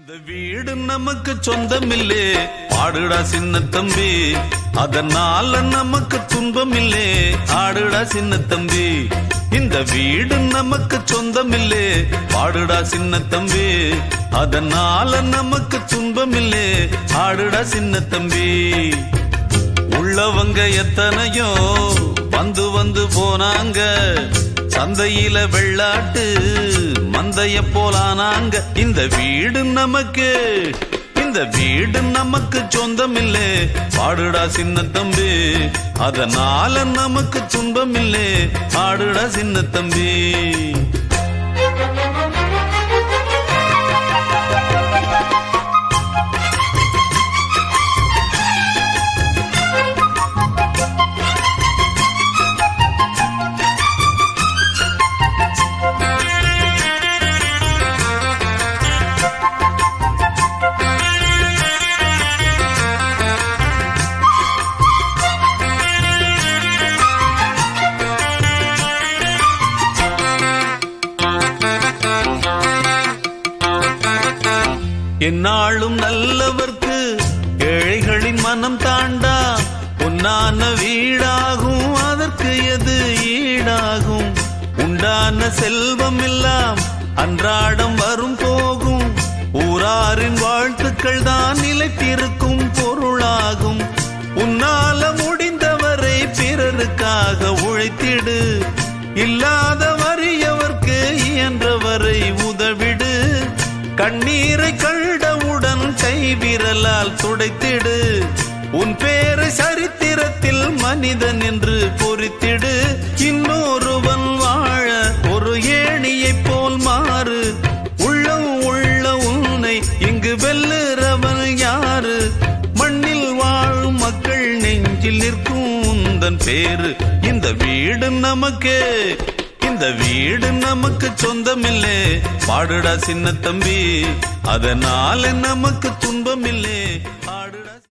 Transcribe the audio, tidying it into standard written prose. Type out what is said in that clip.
இந்த வீடு நமக்கு சொந்தமில்லே, பாடுடா சின்ன தம்பி. அதனால நமக்கு துன்பமில்லே, ஆடுடா சின்ன தம்பி. இந்த வீடு நமக்கு சொந்தமில்லே, பாடுடா சின்ன தம்பி. அதனால நமக்கு துன்பமில்லே, ஆடுடா சின்ன தம்பி. உள்ளவங்க எத்தனையோ வந்து வந்து போனாங்க, சந்தையில வெள்ளாட்டு மந்தைய போலானாங்க. இந்த வீடு நமக்கு சொந்தமில்லே, பாடுடா சின்ன தம்பி. அதனால நமக்கு துன்பமில்லே, ஆடுடா சின்ன தம்பி. என்னாலும் நல்லவர்க்கு ஏழைகளின் மனம் தாண்டா, பொன்னான வீடாகும் அதற்கு எது ஈடாகும். உண்டான செல்வம் எல்லாம் அன்றாடம் வரும் போகும், ஊராரின் வாழ்த்துக்கள் தான் நிலைத்திருக்கும் பொருளாகும். உன்னால முடிந்தவரை பிறருக்காக உழைத்திடு, இல்லாத வறியவர்க்கு இயன்றவரை உதவிடு. கண்ணீரை கண்டவுடன் கைவிரலால் துடைத்திடு, உன் பேரை சரித்திரத்தில் மனிதன் என்று பொறித்திடு. இன்னொருவன் வாழ ஒரு ஏணியைப் போல் மாறு, உள்ளம் உள்ள உன்னை இங்கு வெல்லுறவன் யாரு? மண்ணில் வாழும் மக்கள் நெஞ்சில் நிற்கும் உந்தன் பேரு. இந்த வீடு நமக்கு சொந்தமில்லே, பாடுடா சின்ன தம்பி. அதனால நமக்கு துன்பமில்லே, ஆடுடா.